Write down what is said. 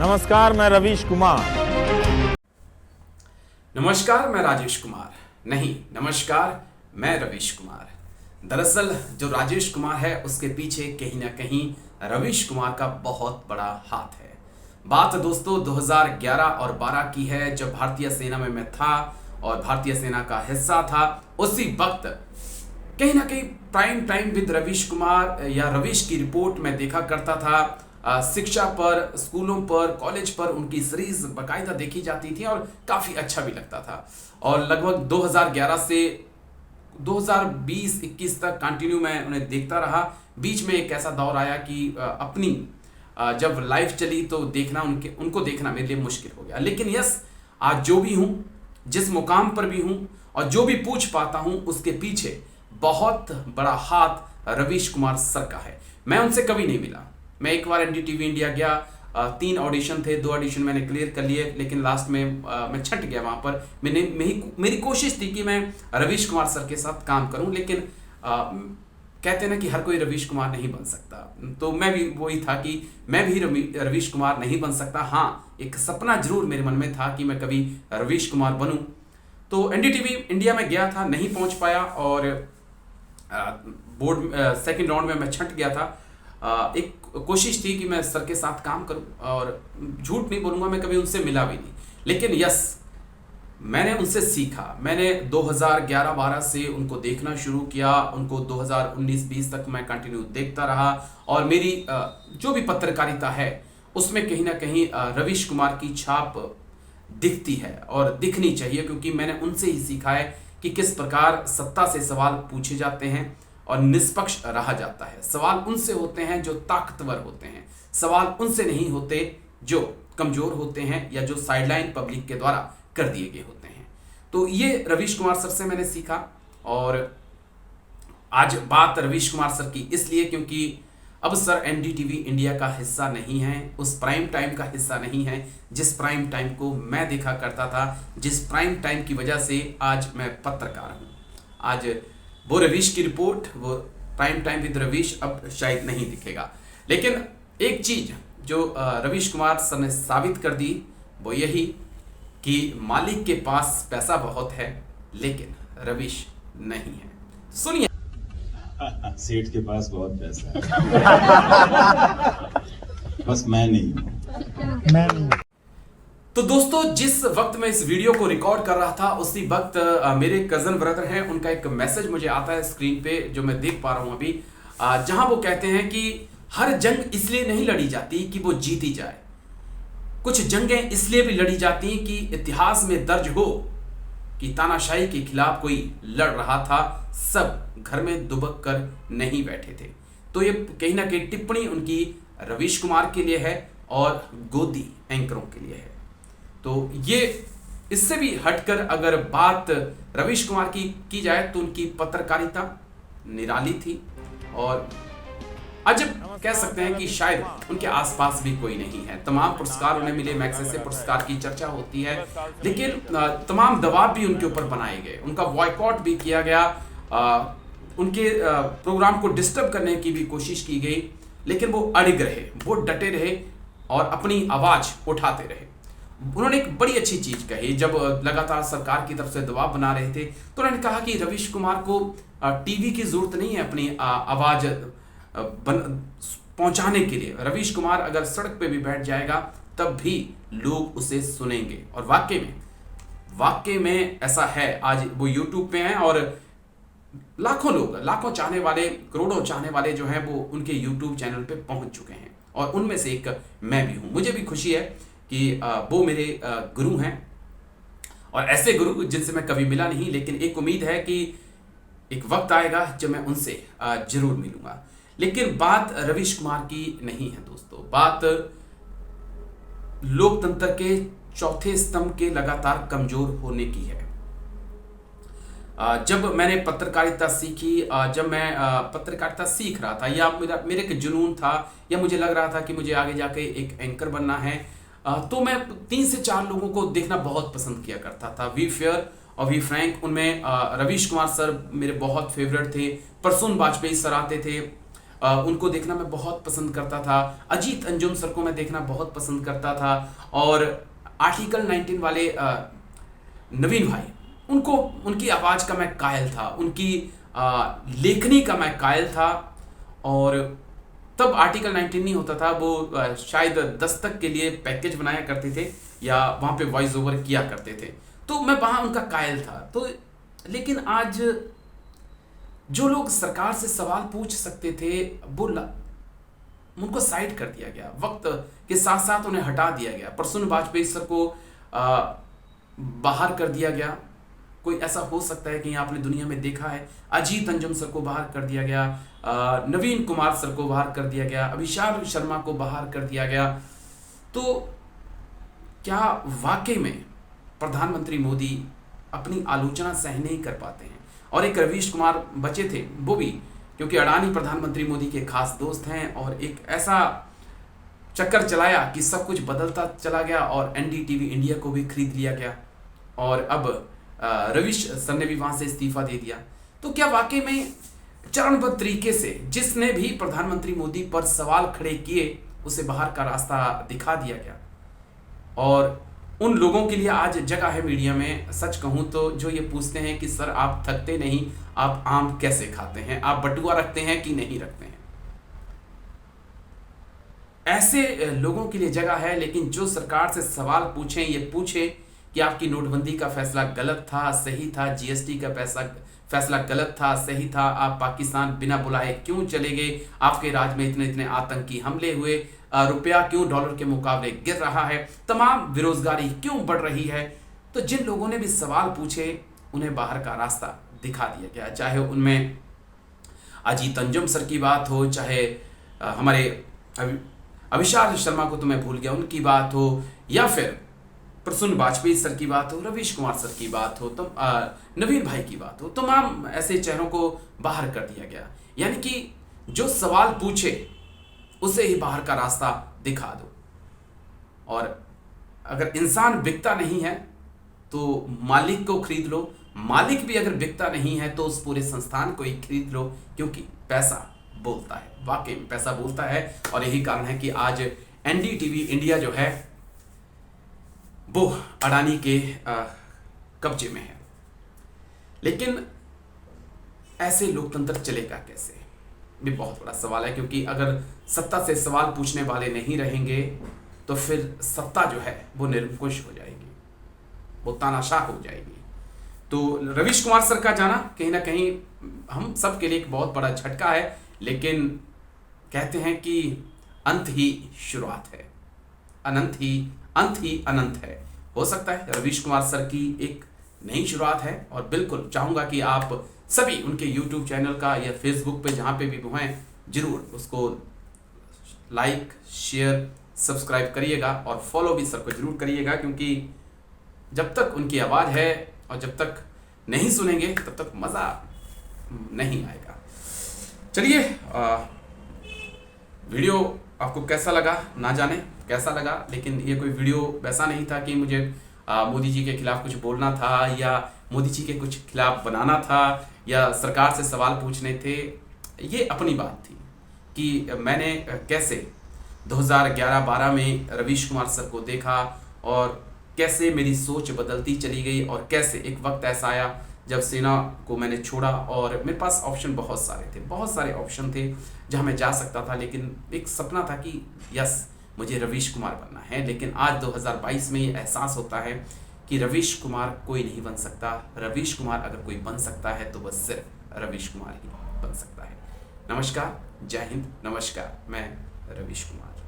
नमस्कार, मैं रवीश कुमार। नमस्कार, मैं राजेश कुमार। नहीं, नमस्कार, मैं रवीश कुमार। दरअसल जो राजेश कुमार है उसके पीछे कहीं ना कहीं रवीश कुमार का बहुत बड़ा हाथ है। बात दोस्तों 2011 और 12 की है, जब भारतीय सेना में मैं था और भारतीय सेना का हिस्सा था। उसी वक्त कहीं ना कहीं prime time with Ravish Kumar या रवीश की रिपोर्ट में देखा करता था। शिक्षा पर, स्कूलों पर, कॉलेज पर उनकी सीरीज बाकायदा देखी जाती थी और काफ़ी अच्छा भी लगता था। और लगभग 2011 से 2020-21 तक कंटिन्यू मैं उन्हें देखता रहा। बीच में एक ऐसा दौर आया कि अपनी जब लाइफ चली तो देखना उनको देखना मेरे लिए मुश्किल हो गया। लेकिन यस, आज जो भी हूँ, जिस मुकाम पर भी हूँ और जो भी पूछ पाता हूँ, उसके पीछे बहुत बड़ा हाथ रवीश कुमार सर का है। मैं उनसे कभी नहीं मिला। मैं एक बार एनडीटीवी इंडिया गया, 3 ऑडिशन थे, 2 ऑडिशन मैंने क्लियर कर लिए, लेकिन लास्ट में मैं छट गया वहाँ पर। मेरी कोशिश थी कि मैं रवीश कुमार सर के साथ काम करूँ, लेकिन कहते हैं ना कि हर कोई रवीश कुमार नहीं बन सकता। तो मैं भी वही था कि मैं भी रवीश कुमार नहीं बन सकता। हाँ, एक सपना जरूर मेरे मन में था कि मैं कभी रवीश कुमार बनूं। तो एनडीटीवी इंडिया में गया था, नहीं पहुंच पाया और बोर्ड सेकंड राउंड में मैं छट गया था। एक कोशिश थी कि मैं सर के साथ काम करूं और झूठ नहीं बोलूंगा, मैं कभी उनसे मिला भी नहीं। लेकिन यस, मैंने उनसे सीखा। मैंने 2011-12 से उनको देखना शुरू किया। उनको 2019-20 तक मैं कंटिन्यू देखता रहा और मेरी जो भी पत्रकारिता है उसमें कहीं ना कहीं रवीश कुमार की छाप दिखती है और दिखनी चाहिए, क्योंकि मैंने उनसे ही सीखा है कि किस प्रकार सत्ता से सवाल पूछे जाते हैं और निष्पक्ष रहा जाता है। सवाल उनसे होते हैं जो ताकतवर होते हैं, सवाल उनसे नहीं होते जो कमजोर होते हैं या जो साइडलाइन पब्लिक के द्वारा कर दिए गए होते हैं। तो ये रवीश कुमार सर से मैंने सीखा। और आज बात रवीश कुमार सर की इसलिए क्योंकि अब सर एनडीटीवी इंडिया का हिस्सा नहीं है, उस प्राइम टाइम का हिस्सा नहीं है जिस प्राइम टाइम को मैं देखा करता था, जिस प्राइम टाइम की वजह से आज मैं पत्रकार हूँ। आज वो रवीश की रिपोर्ट, वो प्राइम टाइम विद रवीश अब शायद नहीं दिखेगा। लेकिन एक चीज जो रवीश कुमार सर ने साबित कर दी वो यही कि मालिक के पास पैसा बहुत है लेकिन रवीश नहीं है। सुनिए। सेठ के पास बहुत पैसा है बस मैं नहीं। तो दोस्तों, जिस वक्त मैं इस वीडियो को रिकॉर्ड कर रहा था उसी वक्त मेरे कजन ब्रदर हैं, उनका एक मैसेज मुझे आता है स्क्रीन पे जो मैं देख पा रहा हूं अभी, जहां वो कहते हैं कि हर जंग इसलिए नहीं लड़ी जाती कि वो जीती जाए, कुछ जंगें इसलिए भी लड़ी जाती कि इतिहास में दर्ज हो कि तानाशाही के खिलाफ कोई लड़ रहा था, सब घर में दुबक कर नहीं बैठे थे। तो ये कहीं ना कहीं टिप्पणी उनकी रवीश कुमार के लिए है और गोदी एंकरों के लिए है। तो ये इससे भी हटकर अगर बात रवीश कुमार की जाए तो उनकी पत्रकारिता निराली थी और अजब कह सकते हैं कि शायद उनके आसपास भी कोई नहीं है। तमाम पुरस्कार उन्हें मिले, मैग्सेसे पुरस्कार की चर्चा होती है, लेकिन तमाम दबाव भी उनके ऊपर बनाए गए, उनका बॉयकॉट भी किया गया, उनके प्रोग्राम को डिस्टर्ब करने की भी कोशिश की गई, लेकिन वो अड़िग रहे, वो डटे रहे और अपनी आवाज उठाते रहे। उन्होंने एक बड़ी अच्छी चीज कही, जब लगातार सरकार की तरफ से दबाव बना रहे थे तो उन्होंने कहा कि रवीश कुमार को टीवी की जरूरत नहीं है अपनी आवाज पहुंचाने के लिए। रवीश कुमार अगर सड़क पे भी बैठ जाएगा तब भी लोग उसे सुनेंगे। और वाकई में ऐसा है। आज वो यूट्यूब पे हैं और लाखों लोग, लाखों चाहने वाले, करोड़ों चाहने वाले जो हैं वो उनके यूट्यूब चैनल पे पहुंच चुके हैं और उनमें से एक मैं भी हूं। मुझे भी खुशी है कि वो मेरे गुरु हैं और ऐसे गुरु जिनसे मैं कभी मिला नहीं, लेकिन एक उम्मीद है कि एक वक्त आएगा जब मैं उनसे जरूर मिलूंगा। लेकिन बात रवीश कुमार की नहीं है दोस्तों, बात लोकतंत्र के चौथे स्तंभ के लगातार कमजोर होने की है। जब मैंने पत्रकारिता सीखी, जब मैं पत्रकारिता सीख रहा था या मेरे एक जुनून था या मुझे लग रहा था कि मुझे आगे जाके एक एंकर बनना है, तो मैं 3 से 4 लोगों को देखना बहुत पसंद किया करता था। वी फेयर और वी फ्रैंक, उनमें रवीश कुमार सर मेरे बहुत फेवरेट थे। प्रसून वाजपेयी सर आते थे, उनको देखना मैं बहुत पसंद करता था। अजीत अंजुम सर को मैं देखना बहुत पसंद करता था। और आर्टिकल 19 वाले नवीन भाई, उनको, उनकी आवाज़ का मैं कायल था, उनकी लेखनी का मैं कायल था। और तब आर्टिकल 19 नहीं होता था, वो शायद दस्तक के लिए पैकेज बनाया करते थे या वहाँ पे वॉइस ओवर किया करते थे, तो मैं वहाँ उनका कायल था। तो लेकिन आज जो लोग सरकार से सवाल पूछ सकते थे वो उनको साइड कर दिया गया, वक्त के साथ साथ उन्हें हटा दिया गया। प्रसून वाजपेयी सर को बाहर कर दिया गया। कोई ऐसा हो सकता है कि आपने दुनिया में देखा है? अजीत अंजुम सर को बाहर कर दिया गया, नवीन कुमार सर को बाहर कर दिया गया, अभिषाल शर्मा को बाहर कर दिया गया। तो क्या वाकई में प्रधानमंत्री मोदी अपनी आलोचना सह नहीं कर पाते हैं? और एक रवीश कुमार बचे थे, वो भी क्योंकि अडानी प्रधानमंत्री मोदी के खास दोस्त हैं, और एक ऐसा चक्कर चलाया कि सब कुछ बदलता चला गया और एनडीटीवी इंडिया को भी खरीद लिया गया, और अब रवीश सर ने भी वहां से इस्तीफा दे दिया। तो क्या वाकई में चरणबद्ध तरीके से जिसने भी प्रधानमंत्री मोदी पर सवाल खड़े किए उसे बाहर का रास्ता दिखा दिया गया? और उन लोगों के लिए आज जगह है मीडिया में, सच कहूं तो, जो ये पूछते हैं कि सर आप थकते नहीं, आप आम कैसे खाते हैं, आप बटुआ रखते हैं कि नहीं रखते हैं। ऐसे लोगों के लिए जगह है। लेकिन जो सरकार से सवाल पूछें, ये पूछे कि आपकी नोटबंदी का फैसला गलत था, सही था, जीएसटी का फैसला गलत था, सही था, आप पाकिस्तान बिना बुलाए क्यों चले गए, आपके राज्य में इतने इतने आतंकी हमले हुए, रुपया क्यों डॉलर के मुकाबले गिर रहा है, तमाम बेरोजगारी क्यों बढ़ रही है। तो जिन लोगों ने भी सवाल पूछे उन्हें बाहर का रास्ता दिखा दिया गया, चाहे उनमें अजीत अंजुम सर की बात हो, चाहे हमारे अभिषाल शर्मा को तो मैं भूल गया उनकी बात हो, या फिर प्रसून वाजपेयी सर की बात हो, रवीश कुमार सर की बात हो, तो नवीन भाई की बात हो, तमाम ऐसे चेहरों को बाहर कर दिया गया। यानी कि जो सवाल पूछे उसे ही बाहर का रास्ता दिखा दो। और अगर इंसान बिकता नहीं है तो मालिक को खरीद लो, मालिक भी अगर बिकता नहीं है तो उस पूरे संस्थान को ही खरीद लो, क्योंकि पैसा बोलता है, वाकई में पैसा बोलता है। और यही कारण है कि आज एनडीटीवी इंडिया जो है वो अडानी के कब्जे में है। लेकिन ऐसे लोकतंत्र चलेगा कैसे, ये बहुत बड़ा सवाल है। क्योंकि अगर सत्ता से सवाल पूछने वाले नहीं रहेंगे तो फिर सत्ता जो है वो निरंकुश हो जाएगी, वो तानाशाह हो जाएगी। तो रवीश कुमार सर का जाना कहीं ना कहीं हम सब के लिए एक बहुत बड़ा झटका है। लेकिन कहते हैं कि अंत ही शुरुआत है, अंत ही अनंत है। हो सकता है रवीश कुमार सर की एक नई शुरुआत है, और बिल्कुल चाहूँगा कि आप सभी उनके यूट्यूब चैनल का या फेसबुक पे जहाँ पे भी वो हैं जरूर उसको लाइक, शेयर, सब्सक्राइब करिएगा, और फॉलो भी सर को जरूर करिएगा। क्योंकि जब तक उनकी आवाज़ है और जब तक नहीं सुनेंगे तब तक मज़ा नहीं आएगा। चलिए, वीडियो आपको कैसा लगा ना जाने कैसा लगा, लेकिन ये कोई वीडियो वैसा नहीं था कि मुझे मोदी जी के खिलाफ कुछ बोलना था या मोदी जी के कुछ खिलाफ बनाना था या सरकार से सवाल पूछने थे। ये अपनी बात थी कि मैंने कैसे 2011-12 में रवीश कुमार सर को देखा और कैसे मेरी सोच बदलती चली गई, और कैसे एक वक्त ऐसा आया जब सेना को मैंने छोड़ा और मेरे पास ऑप्शन बहुत सारे थे, बहुत सारे ऑप्शन थे जहां मैं जा सकता था। लेकिन एक सपना था कि यस मुझे रवीश कुमार बनना है। लेकिन आज 2022 में ये एहसास होता है कि रवीश कुमार कोई नहीं बन सकता। रवीश कुमार अगर कोई बन सकता है तो बस सिर्फ रवीश कुमार ही बन सकता है। नमस्कार, जय हिंद, नमस्कार, मैं रवीश कुमार।